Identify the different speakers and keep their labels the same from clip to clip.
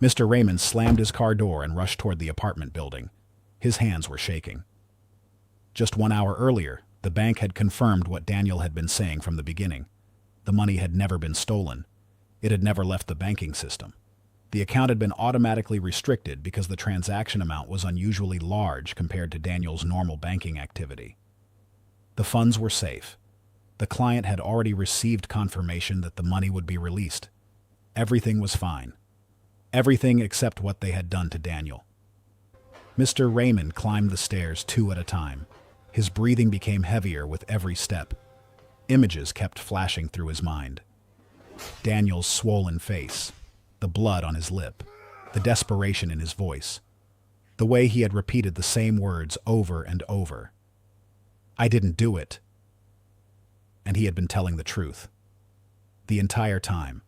Speaker 1: Mr. Raymond slammed his car door and rushed toward the apartment building. His hands were shaking. Just 1 hour earlier, the bank had confirmed what Daniel had been saying from the beginning. The money had never been stolen. It had never left the banking system. The account had been automatically restricted because the transaction amount was unusually large compared to Daniel's normal banking activity. The funds were safe. The client had already received confirmation that the money would be released. Everything was fine. Everything except what they had done to Daniel. Mr. Raymond climbed the stairs 2 at a time. His breathing became heavier with every step. Images kept flashing through his mind. Daniel's swollen face, the blood on his lip, the desperation in his voice, the way he had repeated the same words over and over. I didn't do it. And he had been telling the truth. The entire time.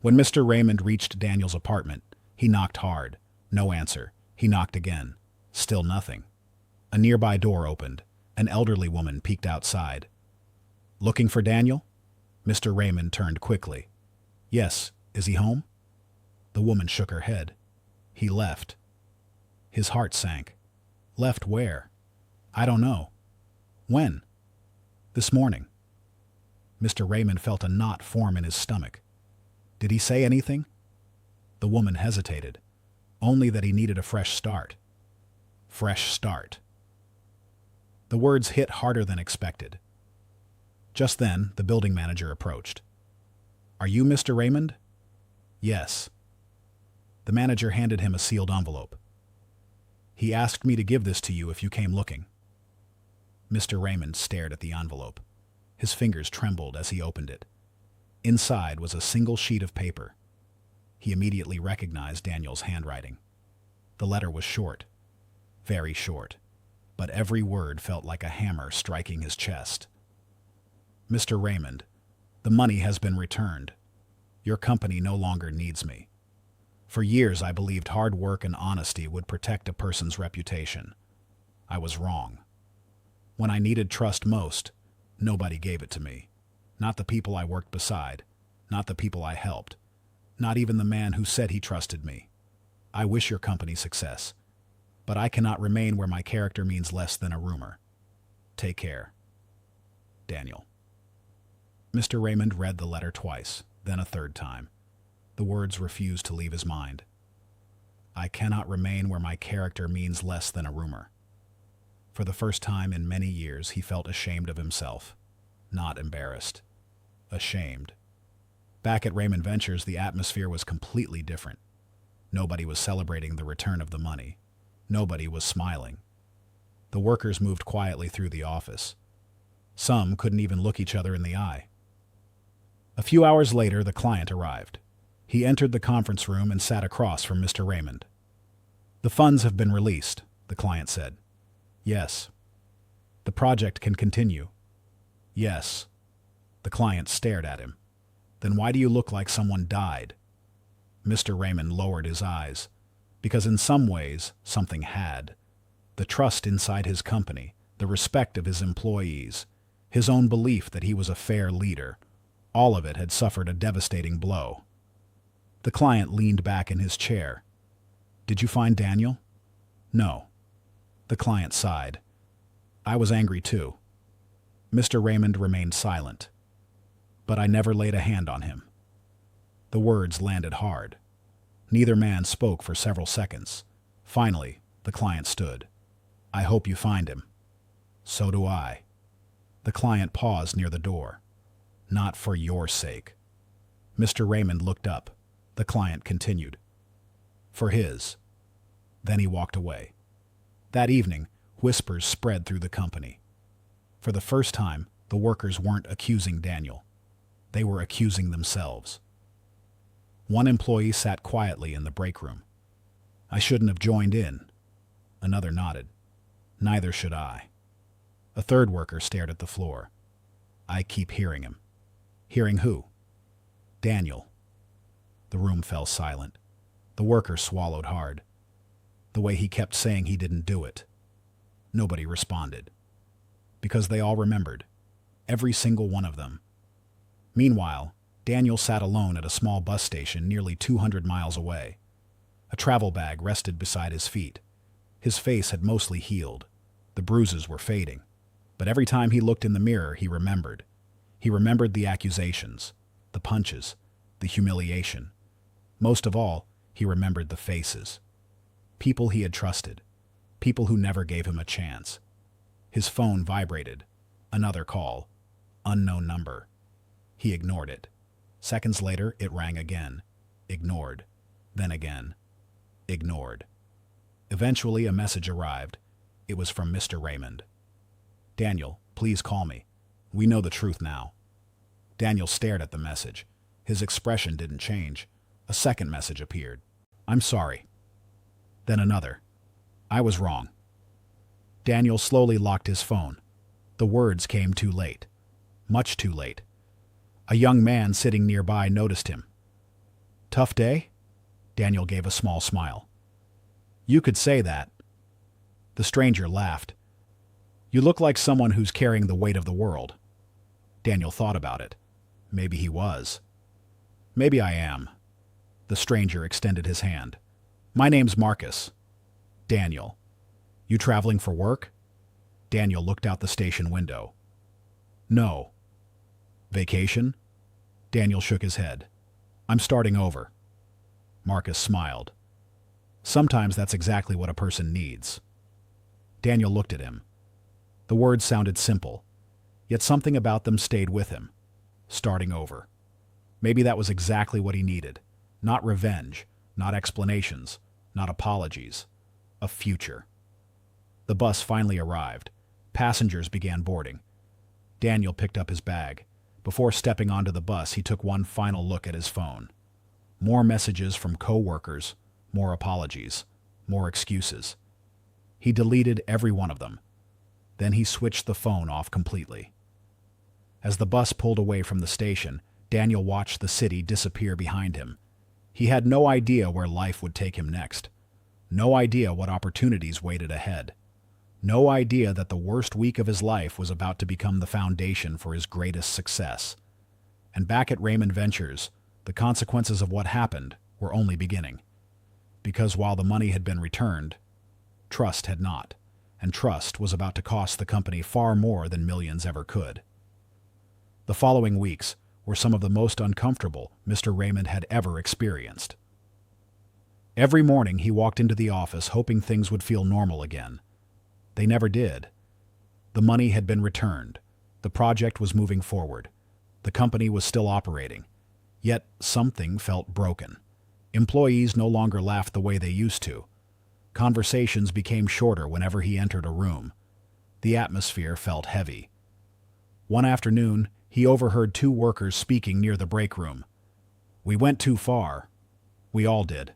Speaker 1: When Mr. Raymond reached Daniel's apartment, he knocked hard. No answer. He knocked again. Still nothing. A nearby door opened. An elderly woman peeked outside. Looking for Daniel? Mr. Raymond turned quickly. Yes, is he home? The woman shook her head. He left. His heart sank. Left where? I don't know. When? This morning. Mr. Raymond felt a knot form in his stomach. Did he say anything? The woman hesitated. Only that he needed a fresh start. Fresh start. The words hit harder than expected. Just then, the building manager approached. Are you Mr. Raymond? Yes. The manager handed him a sealed envelope. He asked me to give this to you if you came looking. Mr. Raymond stared at the envelope. His fingers trembled as he opened it. Inside was a single sheet of paper. He immediately recognized Daniel's handwriting. The letter was short, very short, but every word felt like a hammer striking his chest. Mr. Raymond, the money has been returned. Your company no longer needs me. For years I believed hard work and honesty would protect a person's reputation. I was wrong. When I needed trust most, nobody gave it to me. Not the people I worked beside, not the people I helped, not even the man who said he trusted me. I wish your company success, but I cannot remain where my character means less than a rumor. Take care. Daniel. Mr. Raymond read the letter twice, then a third time. The words refused to leave his mind. I cannot remain where my character means less than a rumor. For the first time in many years, he felt ashamed of himself. Not embarrassed. Ashamed. Back at Raymond Ventures, the atmosphere was completely different. Nobody was celebrating the return of the money. Nobody was smiling. The workers moved quietly through the office. Some couldn't even look each other in the eye. A few hours later, the client arrived. He entered the conference room and sat across from Mr. Raymond. The funds have been released, the client said. Yes. The project can continue. Yes. The client stared at him. Then why do you look like someone died? Mr. Raymond lowered his eyes, because in some ways, something had. The trust inside his company, the respect of his employees, his own belief that he was a fair leader, all of it had suffered a devastating blow. The client leaned back in his chair. Did you find Daniel? No. The client sighed. I was angry too. Mr. Raymond remained silent. But I never laid a hand on him. The words landed hard. Neither man spoke for several seconds. Finally, the client stood. I hope you find him. So do I. The client paused near the door. Not for your sake. Mr. Raymond looked up. The client continued. For his. Then he walked away. That evening, whispers spread through the company. For the first time, the workers weren't accusing Daniel. They were accusing themselves. One employee sat quietly in the break room. I shouldn't have joined in. Another nodded. Neither should I. A third worker stared at the floor. I keep hearing him. Hearing who? Daniel. The room fell silent. The worker swallowed hard. The way he kept saying he didn't do it. Nobody responded. Because they all remembered. Every single one of them. Meanwhile, Daniel sat alone at a small bus station nearly 200 miles away. A travel bag rested beside his feet. His face had mostly healed. The bruises were fading. But every time he looked in the mirror, he remembered. He remembered the accusations, the punches, the humiliation. Most of all, he remembered the faces. People he had trusted. People who never gave him a chance. His phone vibrated. Another call. Unknown number. He ignored it. Seconds later, it rang again. Ignored. Then again. Ignored. Eventually, a message arrived. It was from Mr. Raymond. "Daniel, please call me. We know the truth now." Daniel stared at the message. His expression didn't change. A second message appeared. "I'm sorry." Then another. "I was wrong." Daniel slowly locked his phone. The words came too late. Much too late. A young man sitting nearby noticed him. "Tough day?" Daniel gave a small smile. "You could say that." The stranger laughed. "You look like someone who's carrying the weight of the world." Daniel thought about it. Maybe he was. "Maybe I am." The stranger extended his hand. "My name's Marcus." "Daniel. You traveling for work?" Daniel looked out the station window. "No." "Vacation?" Daniel shook his head. "I'm starting over." Marcus smiled. "Sometimes that's exactly what a person needs." Daniel looked at him. The words sounded simple, yet something about them stayed with him. Starting over. Maybe that was exactly what he needed. Not revenge, not explanations, not apologies. A future. The bus finally arrived. Passengers began boarding. Daniel picked up his bag. Before stepping onto the bus, he took one final look at his phone. More messages from coworkers, more apologies, more excuses. He deleted every one of them. Then he switched the phone off completely. As the bus pulled away from the station, Daniel watched the city disappear behind him. He had no idea where life would take him next. No idea what opportunities waited ahead. No idea that the worst week of his life was about to become the foundation for his greatest success. And back at Raymond Ventures, the consequences of what happened were only beginning. Because while the money had been returned, trust had not. And trust was about to cost the company far more than millions ever could. The following weeks were some of the most uncomfortable Mr. Raymond had ever experienced. Every morning he walked into the office hoping things would feel normal again. They never did. The money had been returned. The project was moving forward. The company was still operating. Yet something felt broken. Employees no longer laughed the way they used to. Conversations became shorter whenever he entered a room. The atmosphere felt heavy. One afternoon, he overheard two workers speaking near the break room. "We went too far." "We all did."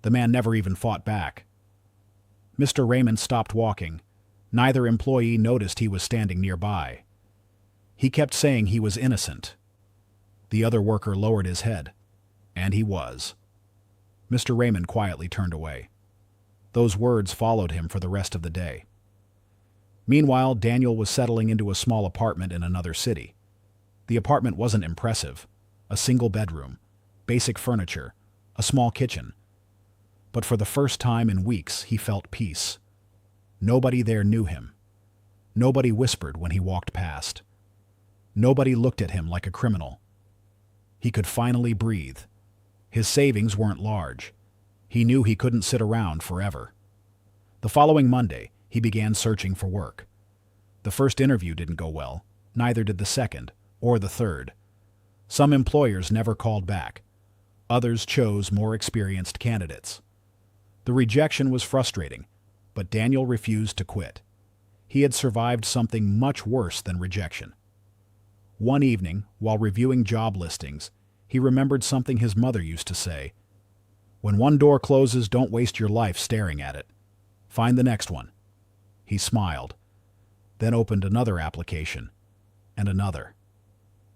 Speaker 1: The man never even fought back. Mr. Raymond stopped walking. Neither employee noticed he was standing nearby. He kept saying he was innocent. The other worker lowered his head. And he was. Mr. Raymond quietly turned away. Those words followed him for the rest of the day. Meanwhile, Daniel was settling into a small apartment in another city. The apartment wasn't impressive. A single bedroom, basic furniture, a small kitchen. But for the first time in weeks, he felt peace. Nobody there knew him. Nobody whispered when he walked past. Nobody looked at him like a criminal. He could finally breathe. His savings weren't large. He knew he couldn't sit around forever. The following Monday, he began searching for work. The first interview didn't go well, neither did the second, or the third. Some employers never called back. Others chose more experienced candidates. The rejection was frustrating, but Daniel refused to quit. He had survived something much worse than rejection. One evening, while reviewing job listings, he remembered something his mother used to say. "When one door closes, don't waste your life staring at it. Find the next one." He smiled, then opened another application, and another,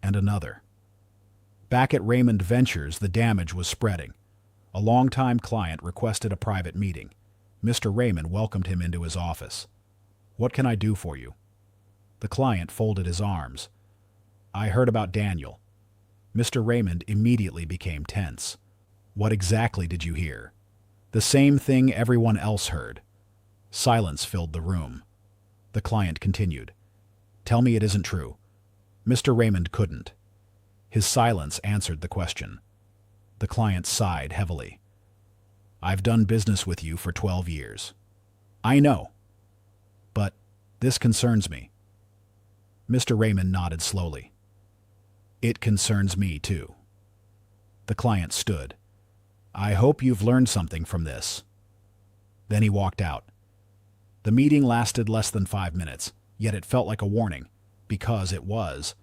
Speaker 1: and another. Back at Raymond Ventures, the damage was spreading. A longtime client requested a private meeting. Mr. Raymond welcomed him into his office. "What can I do for you?" The client folded his arms. "I heard about Daniel." Mr. Raymond immediately became tense. "What exactly did you hear?" The same thing everyone else heard. Silence filled the room. The client continued. Tell me it isn't true. Mr. Raymond couldn't. His silence answered the question. The client sighed heavily. I've done business with you for 12 years. I know. But this concerns me. Mr. Raymond nodded slowly. It concerns me too. The client stood. I hope you've learned something from this. Then he walked out. The meeting lasted less than 5 minutes, yet it felt like a warning, because it was.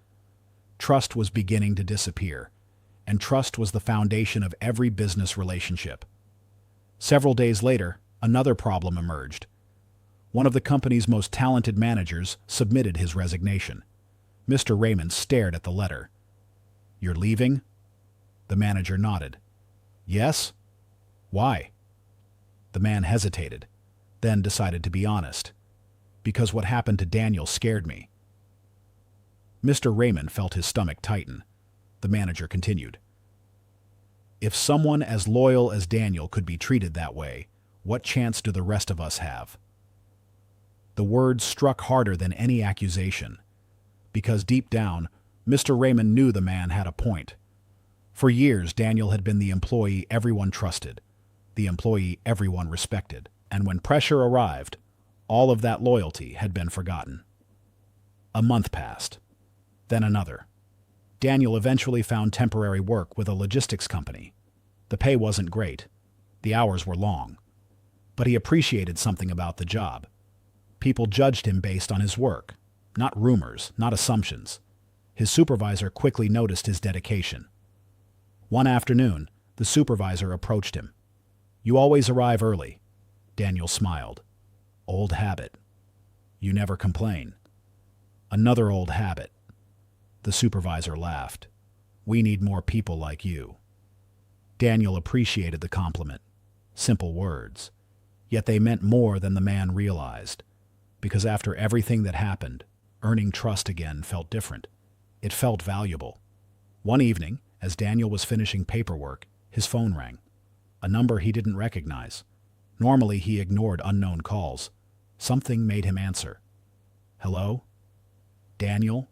Speaker 1: Trust was beginning to disappear, and trust was the foundation of every business relationship. Several days later, another problem emerged. One of the company's most talented managers submitted his resignation. Mr. Raymond stared at the letter. You're leaving? The manager nodded. Yes? Why? The man hesitated, then decided to be honest. Because what happened to Daniel scared me. Mr. Raymond felt his stomach tighten. The manager continued. If someone as loyal as Daniel could be treated that way, what chance do the rest of us have? The words struck harder than any accusation, because deep down, Mr. Raymond knew the man had a point. For years, Daniel had been the employee everyone trusted, the employee everyone respected, and when pressure arrived, all of that loyalty had been forgotten. A month passed, then another. Daniel eventually found temporary work with a logistics company. The pay wasn't great. The hours were long. But he appreciated something about the job. People judged him based on his work, not rumors, not assumptions. His supervisor quickly noticed his dedication. One afternoon, the supervisor approached him. You always arrive early. Daniel smiled. Old habit. You never complain. Another old habit. The supervisor laughed. We need more people like you. Daniel appreciated the compliment. Simple words. Yet they meant more than the man realized. Because after everything that happened, earning trust again felt different. It felt valuable. One evening, as Daniel was finishing paperwork, his phone rang. A number he didn't recognize. Normally he ignored unknown calls. Something made him answer. Hello? Daniel?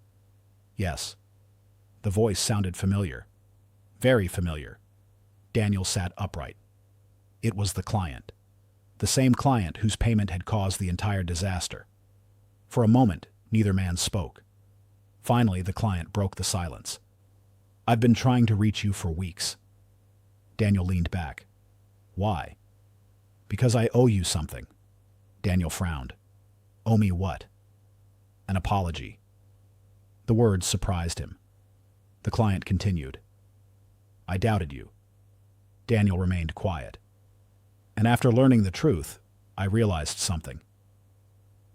Speaker 1: Yes. The voice sounded familiar. Very familiar. Daniel sat upright. It was the client. The same client whose payment had caused the entire disaster. For a moment, neither man spoke. Finally, the client broke the silence. I've been trying to reach you for weeks. Daniel leaned back. Why? Because I owe you something. Daniel frowned. Owe me what? An apology. The words surprised him. The client continued. I doubted you. Daniel remained quiet. And after learning the truth, I realized something.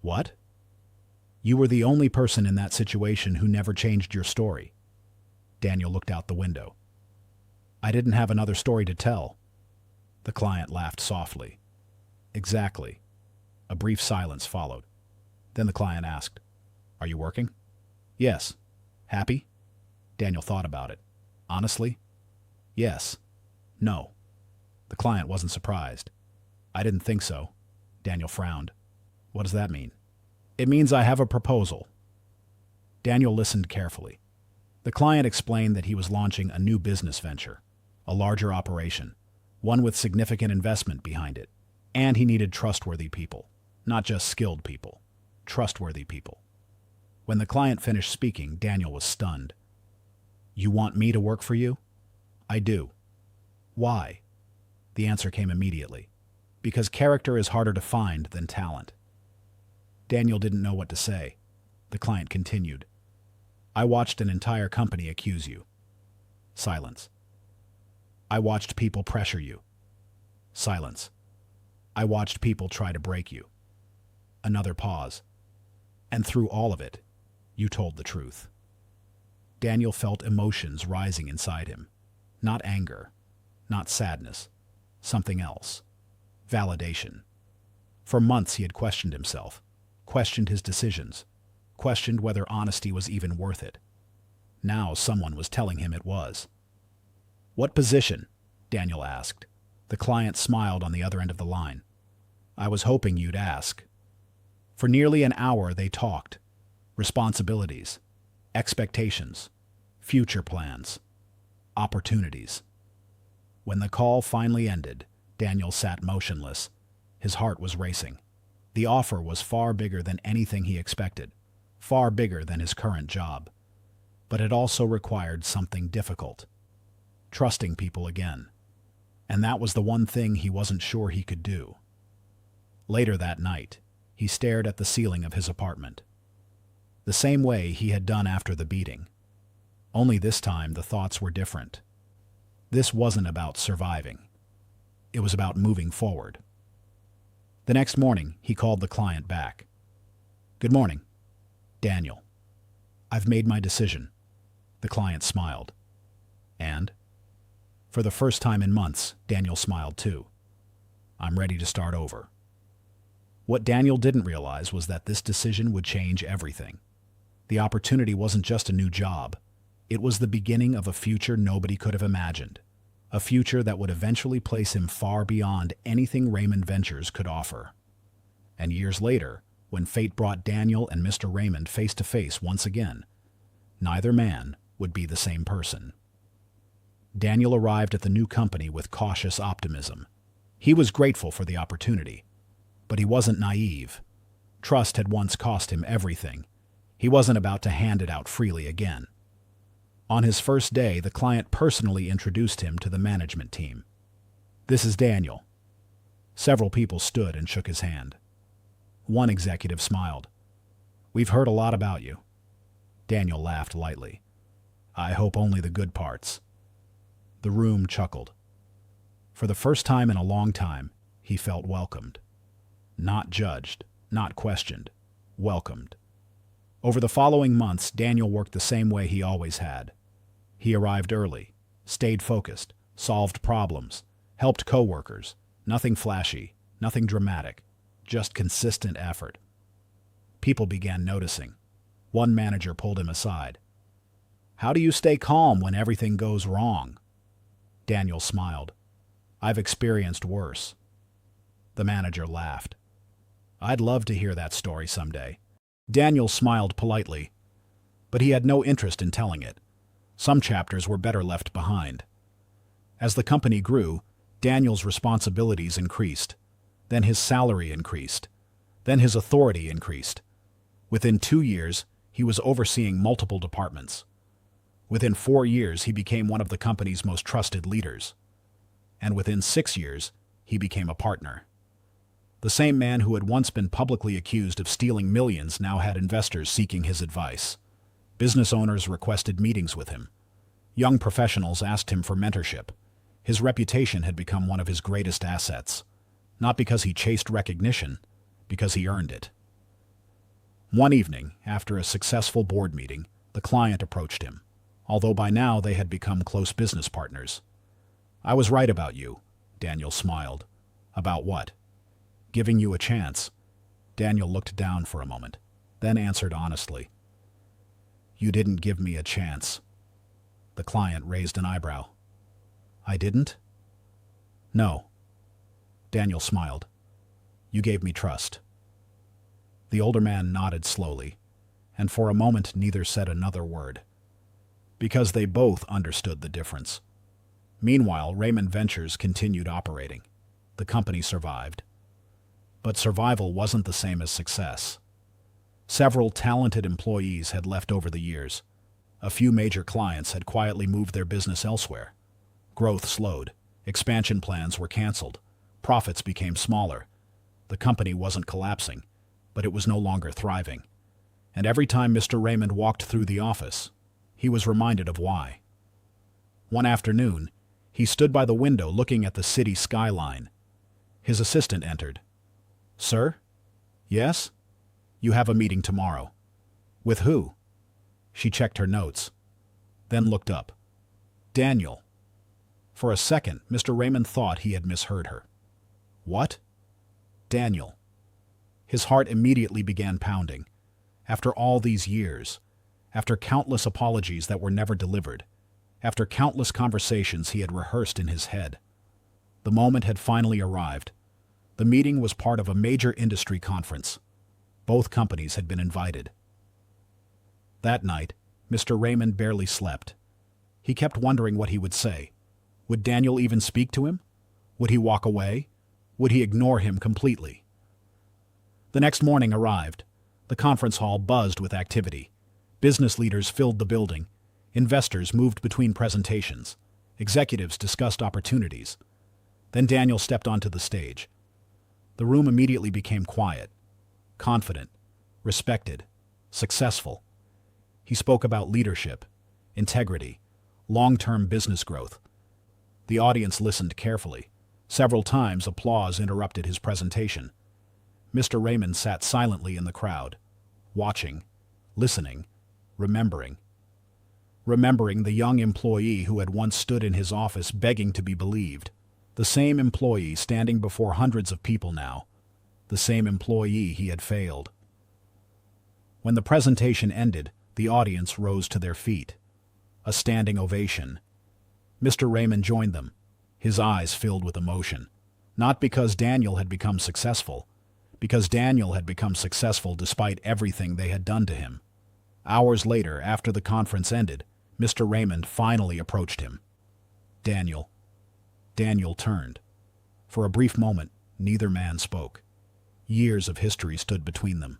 Speaker 1: What? You were the only person in that situation who never changed your story. Daniel looked out the window. I didn't have another story to tell. The client laughed softly. Exactly. A brief silence followed. Then the client asked, Are you working? Yes. Happy? Daniel thought about it. Honestly? Yes. No. The client wasn't surprised. I didn't think so. Daniel frowned. What does that mean? It means I have a proposal. Daniel listened carefully. The client explained that he was launching a new business venture, a larger operation, one with significant investment behind it, and he needed trustworthy people, not just skilled people, trustworthy people. When the client finished speaking, Daniel was stunned. You want me to work for you? I do. Why? The answer came immediately. Because character is harder to find than talent. Daniel didn't know what to say. The client continued. I watched an entire company accuse you. Silence. I watched people pressure you. Silence. I watched people try to break you. Another pause. And through all of it, you told the truth. Daniel felt emotions rising inside him. Not anger, not sadness, something else. Validation. For months he had questioned himself, questioned his decisions, questioned whether honesty was even worth it. Now someone was telling him it was. What position? Daniel asked. The client smiled on the other end of the line. "I was hoping you'd ask." For nearly an hour they talked. Responsibilities, expectations, future plans, opportunities. When the call finally ended, Daniel sat motionless. His heart was racing. The offer was far bigger than anything he expected, far bigger than his current job. But it also required something difficult: trusting people again. And that was the one thing he wasn't sure he could do. Later that night, he stared at the ceiling of his apartment. The same way he had done after the beating. Only this time the thoughts were different. This wasn't about surviving. It was about moving forward. The next morning, he called the client back. "Good morning, Daniel. I've made my decision." The client smiled. "And?" For the first time in months, Daniel smiled too. "I'm ready to start over." What Daniel didn't realize was that this decision would change everything. The opportunity wasn't just a new job. It was the beginning of a future nobody could have imagined. A future that would eventually place him far beyond anything Raymond Ventures could offer. And years later, when fate brought Daniel and Mr. Raymond face to face once again, neither man would be the same person. Daniel arrived at the new company with cautious optimism. He was grateful for the opportunity, but he wasn't naive. Trust had once cost him everything. He wasn't about to hand it out freely again. On his first day, the client personally introduced him to the management team. "This is Daniel." Several people stood and shook his hand. One executive smiled. "We've heard a lot about you." Daniel laughed lightly. "I hope only the good parts." The room chuckled. For the first time in a long time, he felt welcomed. Not judged, not questioned, welcomed. Over the following months, Daniel worked the same way he always had. He arrived early, stayed focused, solved problems, helped coworkers. Nothing flashy, nothing dramatic, just consistent effort. People began noticing. One manager pulled him aside. "How do you stay calm when everything goes wrong?" Daniel smiled. "I've experienced worse." The manager laughed. "I'd love to hear that story someday." Daniel smiled politely, but he had no interest in telling it. Some chapters were better left behind. As the company grew, Daniel's responsibilities increased. Then his salary increased. Then his authority increased. Within 2 years, he was overseeing multiple departments. Within 4 years, he became one of the company's most trusted leaders. And within 6 years, he became a partner. The same man who had once been publicly accused of stealing millions now had investors seeking his advice. Business owners requested meetings with him. Young professionals asked him for mentorship. His reputation had become one of his greatest assets. Not because he chased recognition, because he earned it. One evening, after a successful board meeting, the client approached him, although by now they had become close business partners. "I was right about you," Daniel smiled. "About what?" "Giving you a chance." Daniel looked down for a moment, then answered honestly. "You didn't give me a chance." The client raised an eyebrow. "I didn't?" "No." Daniel smiled. "You gave me trust." The older man nodded slowly, and for a moment neither said another word. Because they both understood the difference. Meanwhile, Raymond Ventures continued operating. The company survived. But survival wasn't the same as success. Several talented employees had left over the years. A few major clients had quietly moved their business elsewhere. Growth slowed. Expansion plans were canceled. Profits became smaller. The company wasn't collapsing, but it was no longer thriving. And every time Mr. Raymond walked through the office, he was reminded of why. One afternoon, he stood by the window looking at the city skyline. His assistant entered. "Sir?" "Yes?" "You have a meeting tomorrow." "With who?" She checked her notes, then looked up. "Daniel." For a second, Mr. Raymond thought he had misheard her. "What?" "Daniel." His heart immediately began pounding. After all these years, after countless apologies that were never delivered, after countless conversations he had rehearsed in his head, The moment had finally arrived. The meeting was part of a major industry conference. Both companies had been invited. That night, Mr. Raymond barely slept. He kept wondering what he would say. Would Daniel even speak to him? Would he walk away? Would he ignore him completely? The next morning arrived. The conference hall buzzed with activity. Business leaders filled the building. Investors moved between presentations. Executives discussed opportunities. Then Daniel stepped onto the stage. The room immediately became quiet, confident, respected, successful. He spoke about leadership, integrity, long-term business growth. The audience listened carefully. Several times applause interrupted his presentation. Mr. Raymond sat silently in the crowd, watching, listening, remembering. Remembering the young employee who had once stood in his office begging to be believed. The same employee standing before hundreds of people now. The same employee he had failed. When the presentation ended, the audience rose to their feet. A standing ovation. Mr. Raymond joined them, his eyes filled with emotion. Not because Daniel had become successful, because Daniel had become successful despite everything they had done to him. Hours later, after the conference ended, Mr. Raymond finally approached him. Daniel. Daniel turned. For a brief moment, neither man spoke. Years of history stood between them.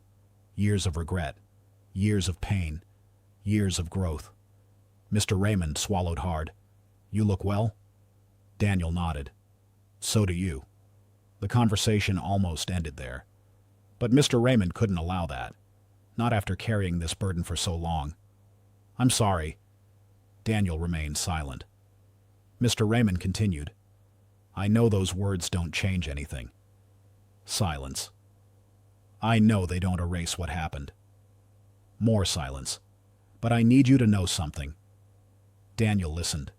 Speaker 1: Years of regret. Years of pain. Years of growth. Mr. Raymond swallowed hard. "You look well?" Daniel nodded. "So do you." The conversation almost ended there. But Mr. Raymond couldn't allow that. Not after carrying this burden for so long. "I'm sorry." Daniel remained silent. Mr. Raymond continued. "I know those words don't change anything." Silence. "I know they don't erase what happened." More silence. "But I need you to know something." Daniel listened.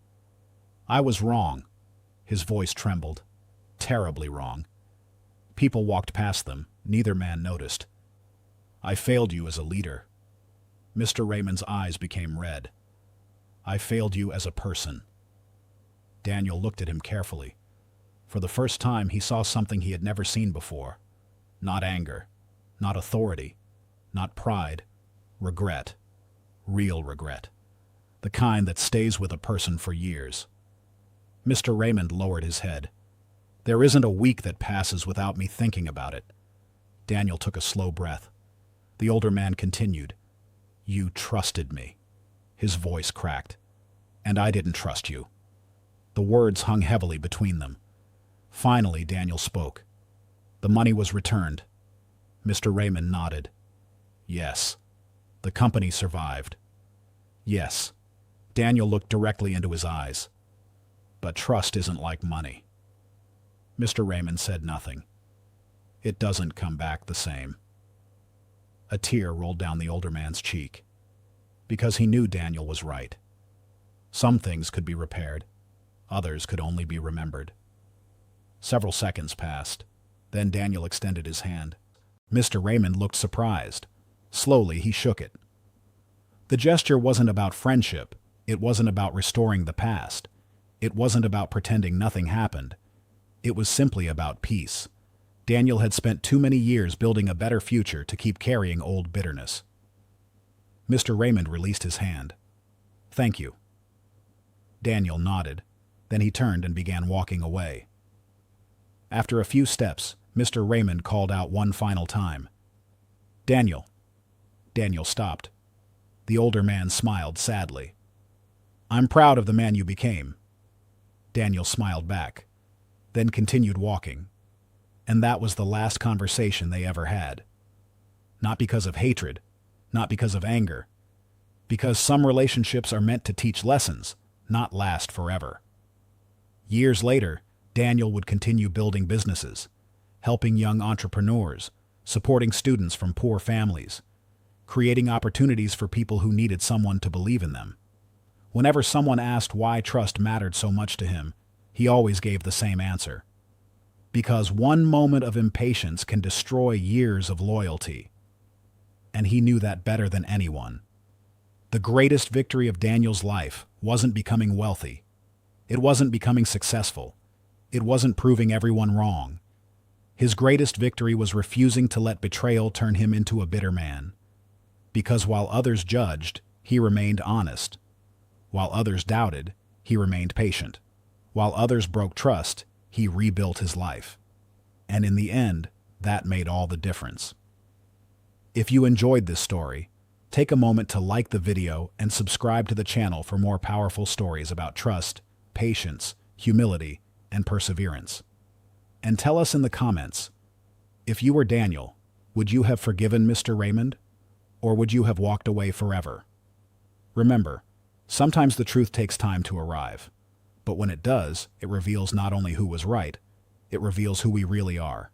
Speaker 1: "I was wrong." His voice trembled. Terribly wrong. People walked past them. Neither man noticed. "I failed you as a leader." Mr. Raymond's eyes became red. "I failed you as a person." Daniel looked at him carefully. For the first time, he saw something he had never seen before. Not anger, not authority, not pride. Regret. Real regret. The kind that stays with a person for years. Mr. Raymond lowered his head. "There isn't a week that passes without me thinking about it." Daniel took a slow breath. The older man continued. "You trusted me." His voice cracked. "And I didn't trust you." The words hung heavily between them. Finally, Daniel spoke. "The money was returned." Mr. Raymond nodded. "Yes." "The company survived." "Yes." Daniel looked directly into his eyes. "But trust isn't like money." Mr. Raymond said nothing. "It doesn't come back the same." A tear rolled down the older man's cheek. Because he knew Daniel was right. Some things could be repaired. Others could only be remembered. Several seconds passed. Then Daniel extended his hand. Mr. Raymond looked surprised. Slowly, he shook it. The gesture wasn't about friendship. It wasn't about restoring the past. It wasn't about pretending nothing happened. It was simply about peace. Daniel had spent too many years building a better future to keep carrying old bitterness. Mr. Raymond released his hand. "Thank you." Daniel nodded. Then he turned and began walking away. After a few steps, Mr. Raymond called out one final time. "Daniel." Daniel stopped. The older man smiled sadly. "I'm proud of the man you became." Daniel smiled back, then continued walking. And that was the last conversation they ever had. Not because of hatred, not because of anger, because some relationships are meant to teach lessons, not last forever. Years later, Daniel would continue building businesses, helping young entrepreneurs, supporting students from poor families, creating opportunities for people who needed someone to believe in them. Whenever someone asked why trust mattered so much to him, he always gave the same answer. Because one moment of impatience can destroy years of loyalty. And he knew that better than anyone. The greatest victory of Daniel's life wasn't becoming wealthy. It wasn't becoming successful. It wasn't proving everyone wrong. His greatest victory was refusing to let betrayal turn him into a bitter man. Because while others judged, he remained honest. While others doubted, he remained patient. While others broke trust, he rebuilt his life. And in the end, that made all the difference. If you enjoyed this story, take a moment to like the video and subscribe to the channel for more powerful stories about trust, patience, humility, and perseverance. And tell us in the comments, if you were Daniel, would you have forgiven Mr. Raymond? Or would you have walked away forever? Remember, sometimes the truth takes time to arrive. But when it does, it reveals not only who was right, it reveals who we really are.